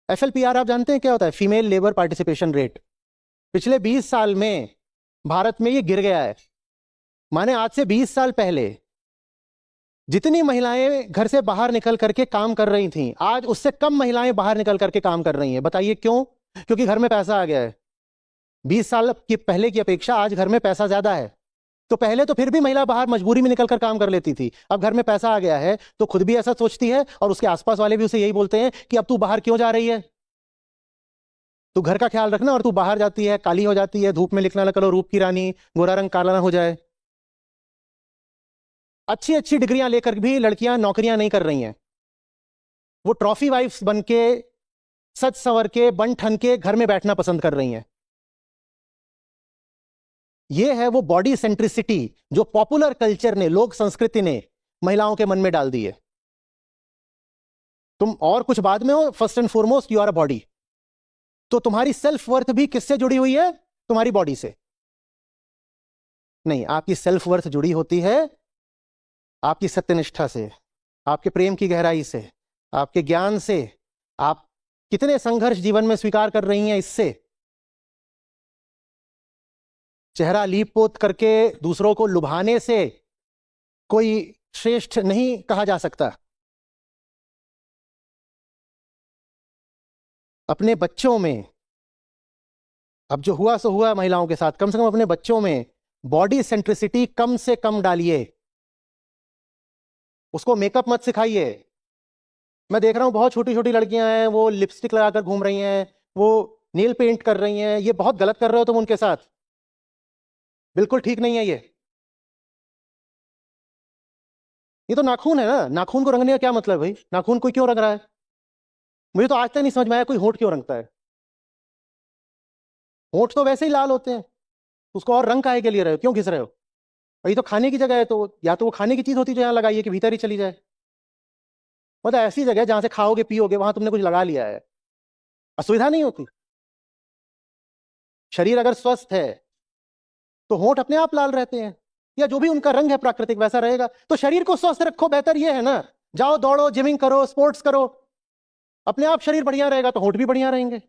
एफएलपीआर आप जानते हैं क्या होता है? Female labour participation rate. पिछले 20 साल में भारत में ये गिर गया है। माने आज से 20 साल पहले जितनी महिलाएं घर से बाहर निकल करके काम कर रही थीं, आज उससे कम महिलाएं बाहर निकल करके काम कर रही हैं। बताइए क्यों? क्योंकि घर में पैसा आ गया है। 20 साल की पहले की अपेक्षा आज घर में पैसा ज्यादा है। तो पहले तो फिर भी महिला बाहर मजबूरी में निकलकर काम कर लेती थी, अब घर में पैसा आ गया है तो खुद भी ऐसा सोचती है और उसके आसपास वाले भी उसे यही बोलते हैं कि अब तू बाहर क्यों जा रही है, तू घर का ख्याल रखना और तू बाहर जाती है, काली हो जाती है, धूप में लिखना ना करो रूप की रानी, गोरा रंग काला ना हो जाए। अच्छी अच्छी डिग्रियां लेकर भी लड़कियां नौकरियां नहीं कर रही हैं, वो ट्रॉफी वाइफ्स बन के सज संवर के बन ठन के घर में बैठना पसंद कर रही हैं। ये है वो बॉडी सेंट्रिसिटी जो पॉपुलर कल्चर ने, लोक संस्कृति ने महिलाओं के मन में डाल दी है। तुम और कुछ बाद में हो, first and foremost you are a body. तो तुम्हारी सेल्फ वर्थ भी किससे जुड़ी हुई है? तुम्हारी बॉडी से नहीं, आपकी सेल्फ वर्थ जुड़ी होती है आपकी सत्यनिष्ठा से, आपके प्रेम की गहराई से, आपके ज्ञान से, आप कितने संघर्ष जीवन में स्वीकार कर रही हैं इससे। चेहरा लीप पोत करके दूसरों को लुभाने से कोई श्रेष्ठ नहीं कहा जा सकता। अपने बच्चों में, अब जो हुआ सो हुआ महिलाओं के साथ, कम से कम अपने बच्चों में बॉडी सेंट्रिसिटी कम से कम डालिए। उसको मेकअप मत सिखाइए। मैं देख रहा हूं बहुत छोटी छोटी लड़कियां हैं, वो लिपस्टिक लगाकर घूम रही हैं, वो नेल पेंट कर रही हैं। ये बहुत गलत कर रहे हो तुम उनके साथ, बिल्कुल ठीक नहीं है ये तो नाखून है ना, नाखून को रंगने का क्या मतलब है भाई? नाखून कोई क्यों रंग रहा है? मुझे तो आज तक नहीं समझ में आया कोई होंठ क्यों रंगता है। होंठ तो वैसे ही लाल होते हैं, उसको और रंग काहे के लिए रहे हो, क्यों घिस रहे हो? ये तो खाने की जगह है, तो या तो वो खाने की चीज होती है जो यहाँ लगाइए कि भीतर ही चली जाए। मतलब ऐसी जगह जहां से खाओगे पियोगे वहां तुमने कुछ लगा लिया है, असुविधा नहीं होती। शरीर अगर स्वस्थ है तो होंठ अपने आप लाल रहते हैं, या जो भी उनका रंग है प्राकृतिक वैसा रहेगा। तो शरीर को स्वस्थ रखो, बेहतर ये है ना, जाओ दौड़ो, जिमिंग करो, स्पोर्ट्स करो, अपने आप शरीर बढ़िया रहेगा तो होंठ भी बढ़िया रहेंगे।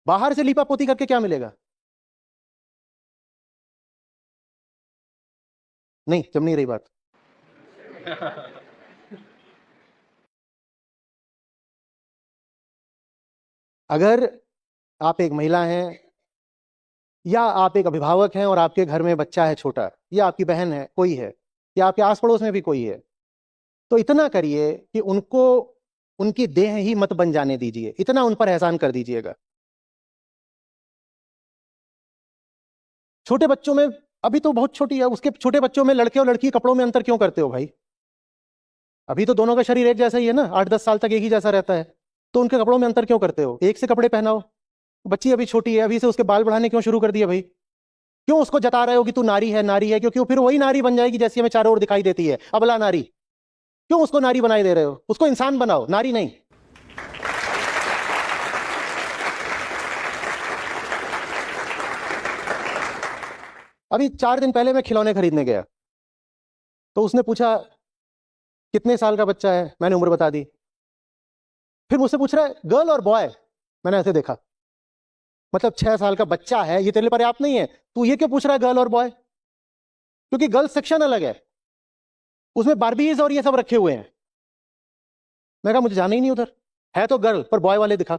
बाहर से लीपा पोती करके क्या मिलेगा? नहीं, जम नहीं रही बात। अगर आप एक महिला हैं या आप एक अभिभावक हैं और आपके घर में बच्चा है छोटा, या आपकी बहन है कोई है, या आपके आस पड़ोस में भी कोई है, तो इतना करिए कि उनको उनकी देह ही मत बन जाने दीजिए, इतना उन पर एहसान कर दीजिएगा। छोटे बच्चों में, अभी तो बहुत छोटी है, उसके छोटे बच्चों में लड़के और लड़की कपड़ों में अंतर क्यों करते हो भाई? अभी तो दोनों का शरीर एक जैसा ही है ना, 8-10 साल तक एक ही जैसा रहता है, तो उनके कपड़ों में अंतर क्यों करते हो? एक से कपड़े पहनाओ। बच्ची अभी छोटी है, अभी से उसके बाल बढ़ाने क्यों शुरू कर दिए भाई? क्यों उसको जता रहे हो कि तू नारी है नारी है? क्योंकि फिर वही नारी बन जाएगी जैसी हमें चारों ओर दिखाई देती है, अबला नारी। क्यों उसको नारी बनाई दे रहे हो? उसको इंसान बनाओ, नारी नहीं। अभी 4 दिन पहले मैं खिलौने खरीदने गया, तो उसने पूछा कितने साल का बच्चा है, मैंने उम्र बता दी। फिर मुझसे पूछ रहा है गर्ल और बॉय, मैंने ऐसे देखा, मतलब 6 साल का बच्चा है, ये तेरे लिए पर्याप्त नहीं है? तू ये क्यों पूछ रहा है गर्ल और बॉय? क्योंकि गर्ल सेक्शन अलग है, उसमें बारबीज और ये सब रखे हुए हैं। मैं कहा मुझे जाना ही नहीं उधर, है तो गर्ल पर बॉय वाले दिखा।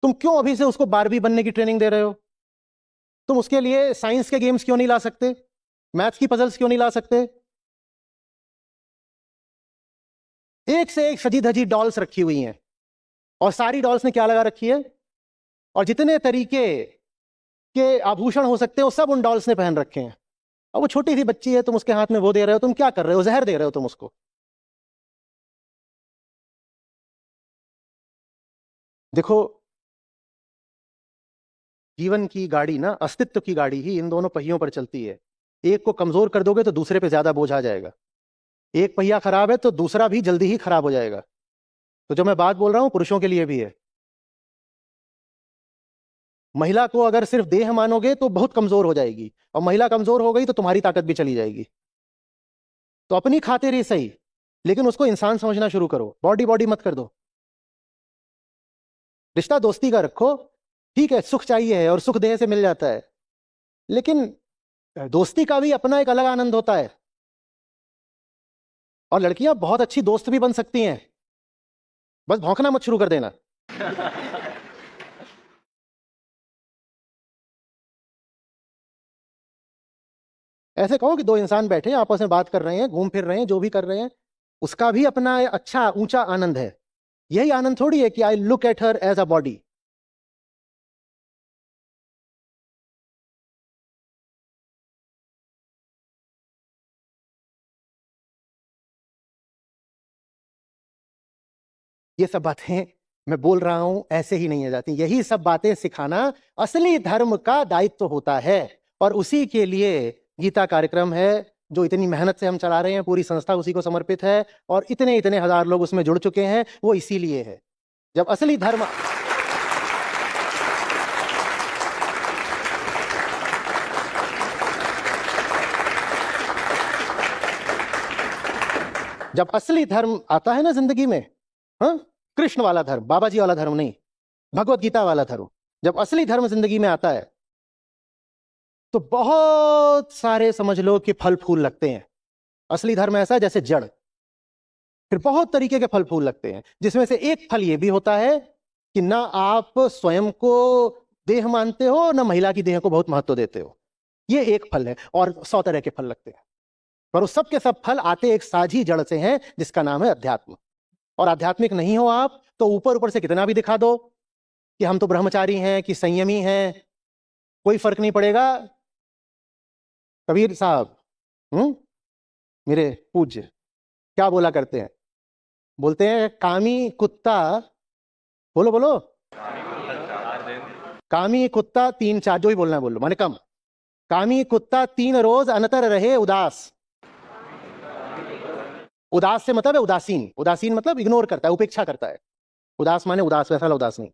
तुम क्यों अभी से उसको बारबी बनने की ट्रेनिंग दे रहे हो? तुम उसके लिए साइंस के गेम्स क्यों नहीं ला सकते? मैथ्स की पजल्स क्यों नहीं ला सकते? एक से एक सजी धजी डॉल्स रखी हुई हैं, और सारी डॉल्स ने क्या लगा रखी है, और जितने तरीके के आभूषण हो सकते हैं वो सब उन डॉल्स ने पहन रखे हैं। और वो छोटी सी बच्ची है, तुम उसके हाथ में वो दे रहे हो, तुम क्या कर रहे हो? जहर दे रहे हो तुम उसको। देखो, जीवन की गाड़ी ना, अस्तित्व की गाड़ी ही इन दोनों पहियों पर चलती है। एक को कमजोर कर दोगे तो दूसरे पे ज्यादा बोझ आ जाएगा। एक पहिया खराब है तो दूसरा भी जल्दी ही खराब हो जाएगा। तो जो मैं बात बोल रहा हूं पुरुषों के लिए भी है। महिला को अगर सिर्फ देह मानोगे तो बहुत कमजोर हो जाएगी, और महिला कमजोर हो गई तो तुम्हारी ताकत भी चली जाएगी। तो अपनी खातिर ही सही, लेकिन उसको इंसान समझना शुरू करो, बॉडी बॉडी मत कर दो। रिश्ता दोस्ती का रखो, ठीक है, सुख चाहिए है और सुख देह से मिल जाता है, लेकिन दोस्ती का भी अपना एक अलग आनंद होता है। और लड़कियां बहुत अच्छी दोस्त भी बन सकती हैं, बस भौंकना मत शुरू कर देना। ऐसे कहो कि दो इंसान बैठे हैं, आपस में बात कर रहे हैं, घूम फिर रहे हैं, जो भी कर रहे हैं, उसका भी अपना अच्छा ऊंचा आनंद है। यही आनंद थोड़ी है कि I look at her as a body. ये सब बातें मैं बोल रहा हूं ऐसे ही नहीं आ जाती, यही सब बातें सिखाना असली धर्म का दायित्व होता है। और उसी के लिए गीता कार्यक्रम है, जो इतनी मेहनत से हम चला रहे हैं, पूरी संस्था उसी को समर्पित है, और इतने इतने हजार लोग उसमें जुड़ चुके हैं, वो इसीलिए है। जब असली धर्म जब असली धर्म आता है ना जिंदगी में, हाँ, कृष्ण वाला धर्म, बाबा जी वाला धर्म नहीं, भगवत गीता वाला धर्म, जब असली धर्म जिंदगी में आता है तो बहुत सारे समझ लो कि फल फूल लगते हैं। असली धर्म ऐसा है जैसे जड़, फिर बहुत तरीके के फल फूल लगते हैं, जिसमें से एक फल ये भी होता है कि ना आप स्वयं को देह मानते हो, ना महिला की देह को बहुत महत्व देते हो। ये एक फल है, और 100 तरह के फल लगते हैं, पर उस सब के सब फल आते एक साझी जड़ से हैं, जिसका नाम है अध्यात्म। और आध्यात्मिक नहीं हो आप तो ऊपर ऊपर से कितना भी दिखा दो कि हम तो ब्रह्मचारी हैं, कि संयमी हैं, कोई फर्क नहीं पड़ेगा। कबीर साहब, मेरे पूज्य, क्या बोला करते हैं? बोलते हैं कामी कुत्ता, बोलो बोलो, कामी कुत्ता 3-4, जो ही बोलना है बोलो, माने कम। कामी कुत्ता 3 रोज अनतर रहे उदास। उदास से मतलब है उदासीन, उदासीन मतलब इग्नोर करता है, उपेक्षा करता है। उदास माने उदास, वैसा वाला उदास नहीं।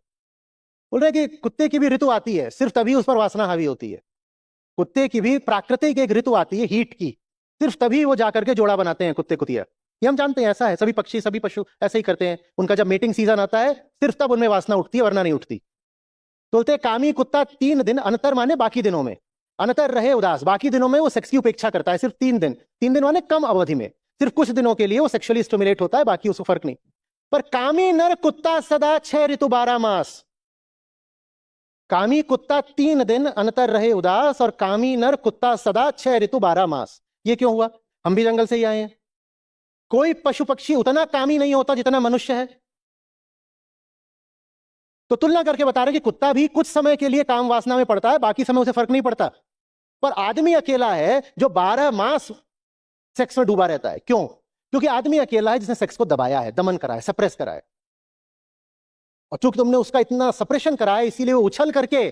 बोल रहे कि कुत्ते की भी ऋतु आती है, सिर्फ तभी उस पर वासना हावी होती है। कुत्ते की भी प्राकृतिक एक ऋतु आती है हीट की, सिर्फ तभी वो जाकर के जोड़ा बनाते हैं कुत्ते कुतिया। ये हम जानते हैं, ऐसा है, सभी पक्षी सभी पशु ऐसे ही करते हैं। उनका जब मेटिंग सीजन आता है सिर्फ तब उनमें वासना उठती है, वरना नहीं उठती। तो बोलते हैं कामी कुत्ता 3 दिन, अनतर माने बाकी दिनों में, अनतर रहे उदास, बाकी दिनों में वो सेक्स की उपेक्षा करता है। सिर्फ 3 दिन, 3 दिन माने कम अवधि में, सिर्फ कुछ दिनों के लिए वो सेक्सुअली स्टिमुलेट होता है, बाकी उसको फर्क नहीं। पर कामी नर कुत्ता सदा 6 ऋतु 12 मास। कामी कुत्ता 3 दिन अनतर रहे उदास, और कामी नर कुत्ता सदा 6 ऋतु 12 मास। ये क्यों हुआ? हम भी जंगल से ही आए हैं। कोई पशु पक्षी उतना कामी नहीं होता जितना मनुष्य है। तो तुलना करके बता रहे कि कुत्ता भी कुछ समय के लिए काम वासना में पड़ता है, बाकी समय उसे फर्क नहीं पड़ता। पर आदमी अकेला है जो 12 मास सेक्स में डूबा रहता है। क्यों? क्योंकि आदमी अकेला है जिसने सेक्स को दबाया है, दमन करा है, सप्रेस करा है। और चूंकि तुमने उसका इतना सप्रेशन करा है, इसीलिए वो उछल करके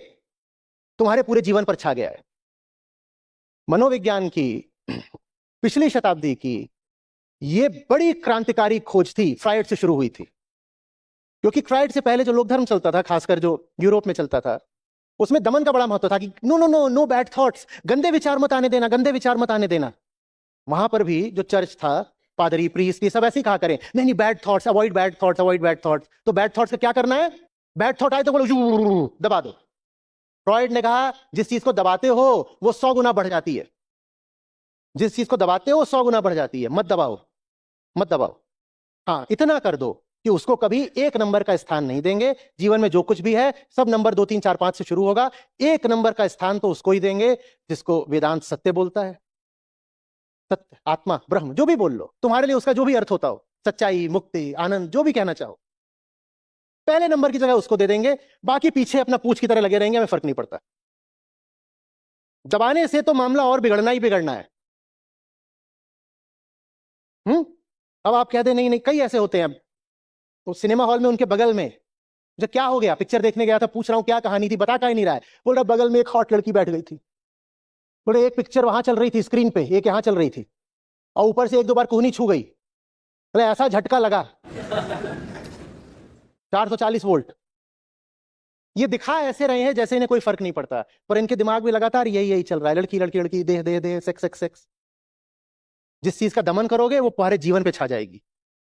तुम्हारे पूरे जीवन पर छा गया है। मनोविज्ञान की पिछली शताब्दी की ये बड़ी क्रांतिकारी खोज थी, फ्रायड से शुरू हुई थी। क्योंकि फ्रायड से पहले जो लोक धर्म चलता था, खासकर जो यूरोप में चलता था, उसमें दमन का बड़ा महत्व था कि no no no no bad thoughts, गंदे विचार मत आने देना, गंदे विचार मत आने देना। वहां पर भी जो चर्च था, पादरी प्रीस्ट, ये सब ऐसे ही कहा करें, नहीं नहीं bad thoughts, avoid bad thoughts, avoid bad thoughts. तो बैड थॉट्स का क्या करना है? बैड थॉट आए तो बोलो दबा दो। फ्रायड ने कहा जिस चीज को दबाते हो वो 100 गुना बढ़ जाती है। जिस चीज को दबाते हो 100 गुना बढ़ जाती है। मत दबाओ, मत दबाओ। हाँ, इतना कर दो कि उसको कभी 1 नंबर का स्थान नहीं देंगे। जीवन में जो कुछ भी है सब नंबर 2 3 4 5 से शुरू होगा। 1 नंबर का स्थान तो उसको ही देंगे जिसको वेदांत सत्य बोलता है। सत्य, आत्मा, ब्रह्म, जो भी बोल लो, तुम्हारे लिए उसका जो भी अर्थ होता हो, सच्चाई, मुक्ति, आनंद, जो भी कहना चाहो, पहले नंबर की जगह उसको दे देंगे। बाकी पीछे अपना पूछ की तरह लगे रहेंगे, हमें फर्क नहीं पड़ता। दबाने से तो मामला और बिगड़ना ही बिगड़ना है। अब आप कह दे नहीं नहीं, कई ऐसे होते हैं। अब तो सिनेमा हॉल में उनके बगल में, जो क्या हो गया, पिक्चर देखने गया था, पूछ रहा हूं क्या कहानी थी, बता का ही नहीं रहा है। बोल रहा बगल में एक हॉट लड़की बैठ गई थी। बोले एक पिक्चर वहां चल रही थी स्क्रीन पे, एक यहां चल रही थी, और ऊपर से 1-2 बार कोहनी छू गई। बोले ऐसा झटका लगा 440 वोल्ट। ये दिखा ऐसे रहे हैं जैसे इन्हें कोई फर्क नहीं पड़ता, पर इनके दिमाग में लगातार यही यही चल रहा है, लड़की लड़की लड़की, देह देह देह, सेक्स सेक्स सेक्स। जिस चीज का दमन करोगे वो तुम्हारे जीवन पे छा जाएगी।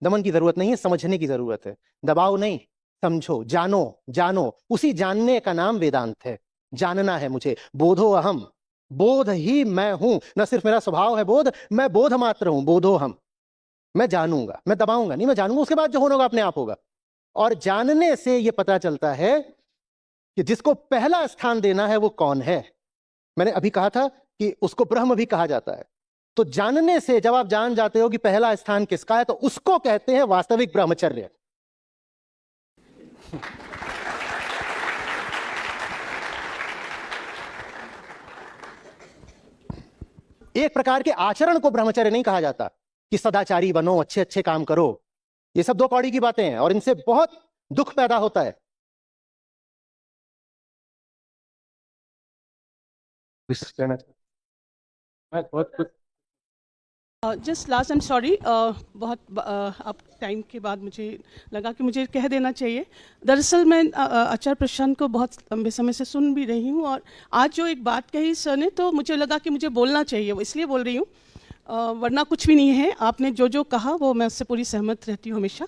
दमन की जरूरत नहीं है, समझने की जरूरत है। दबाओ नहीं, समझो, जानो। जानो, उसी जानने का नाम वेदांत है। जानना है मुझे, बोधो अहम, बोध ही मैं हूं। न सिर्फ मेरा स्वभाव है बोध, मैं बोध मात्र हूं, बोधो हम। मैं जानूंगा, मैं दबाऊंगा नहीं, मैं जानूंगा, उसके बाद जो होना होगा अपने आप होगा। और जानने से यह पता चलता है कि जिसको पहला स्थान देना है वो कौन है। मैंने अभी कहा था कि उसको ब्रह्म भी कहा जाता है। तो जानने से जब आप जान जाते हो कि पहला स्थान किसका है, तो उसको कहते हैं वास्तविक ब्रह्मचर्य। एक प्रकार के आचरण को ब्रह्मचर्य नहीं कहा जाता कि सदाचारी बनो, अच्छे अच्छे काम करो। ये सब 2 कौड़ी की बातें हैं और इनसे बहुत दुख पैदा होता है। Just last, I am sorry, बहुत अब टाइम के बाद मुझे लगा कि मुझे कह देना चाहिए। दरअसल मैं आचार्य प्रशांत को बहुत लंबे समय से सुन भी रही हूँ, और आज जो एक बात कही सर ने, तो मुझे लगा कि मुझे बोलना चाहिए, वो इसलिए बोल रही हूँ, वरना कुछ भी नहीं है। आपने जो जो कहा वो मैं उससे पूरी सहमत रहती हूँ हमेशा।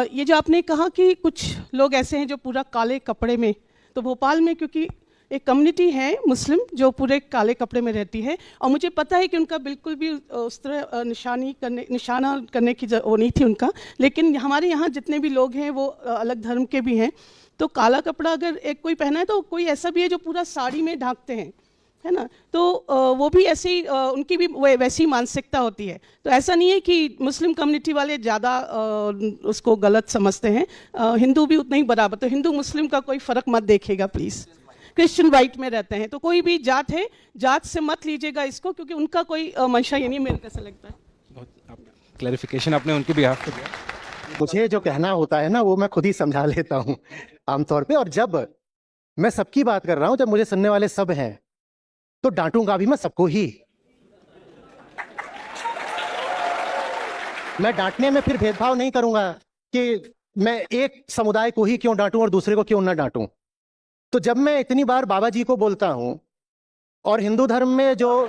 ये जो आपने कहा कि कुछ लोग ऐसे हैं जो पूरा काले कपड़े में, तो भोपाल में क्योंकि एक कम्युनिटी है मुस्लिम जो पूरे काले कपड़े में रहती है, और मुझे पता है कि उनका बिल्कुल भी उस तरह निशाना करने की वो नहीं थी उनका। लेकिन हमारे यहाँ जितने भी लोग हैं वो अलग धर्म के भी हैं, तो काला कपड़ा अगर एक कोई पहना है, तो कोई ऐसा भी है जो पूरा साड़ी में ढांकते हैं, है ना। तो वो भी ऐसी उनकी भी वैसी मानसिकता होती है। तो ऐसा नहीं है कि मुस्लिम कम्युनिटी वाले ज़्यादा उसको गलत समझते हैं, हिंदू भी उतना ही बराबर। तो हिंदू मुस्लिम का कोई फ़र्क मत देखिएगा प्लीज़। क्रिश्चियन वाइट में रहते हैं, तो कोई भी जात है, जात से मत लीजिएगा इसको, क्योंकि उनका कोई मंशा ये नहीं, मेरे को ऐसा लगता है। बहुत क्लैरिफिकेशन आपने उनके बिहाफ पे दिया। मुझे जो कहना होता है ना वो मैं खुद ही समझा लेता हूं आमतौर पे। और जब मैं सबकी बात कर रहा हूं, जब मुझे सुनने वाले सब हैं, तो डांटूंगा भी मैं सबको ही। मैं डांटने में फिर भेदभाव नहीं करूंगा कि मैं एक समुदाय को ही क्यों डांटूं और दूसरे को क्यों ना डांटूं। तो जब मैं इतनी बार बाबा जी को बोलता हूं, और हिंदू धर्म में जो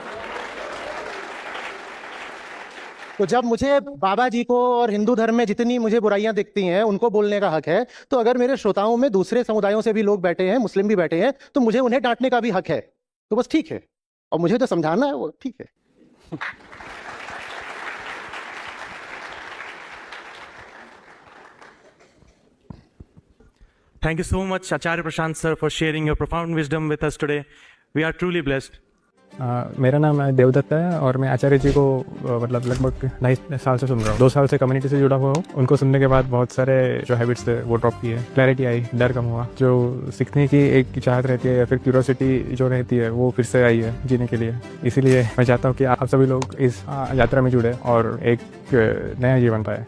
तो जब मुझे बाबा जी को और हिंदू धर्म में जितनी मुझे बुराइयां दिखती हैं उनको बोलने का हक है, तो अगर मेरे श्रोताओं में दूसरे समुदायों से भी लोग बैठे हैं, मुस्लिम भी बैठे हैं, तो मुझे उन्हें डांटने का भी हक है। तो बस ठीक है, और मुझे तो समझाना है, वो ठीक है। Thank you so much, Acharya Prashant sir, for sharing your profound wisdom with us today. We are truly blessed. मेरा नाम देवदत्त है और मैं आचार्य जी को मतलब लगभग 2.5 साल से सुन रहा हूँ। 2 साल से कम्युनिटी से जुड़ा हुआ हूँ। उनको सुनने के बाद बहुत सारे जो हैबिट्स थे वो ड्रॉप किए, क्लैरिटी आई, डर कम हुआ, जो सीखने की एक चाहत रहती है या फिर क्यूरियोसिटी जो रहती है वो फिर से आई है जीने के लिए। इसीलिए मैं चाहता हूँ कि आप सभी लोग इस यात्रा में जुड़े और एक नया जीवन पाए।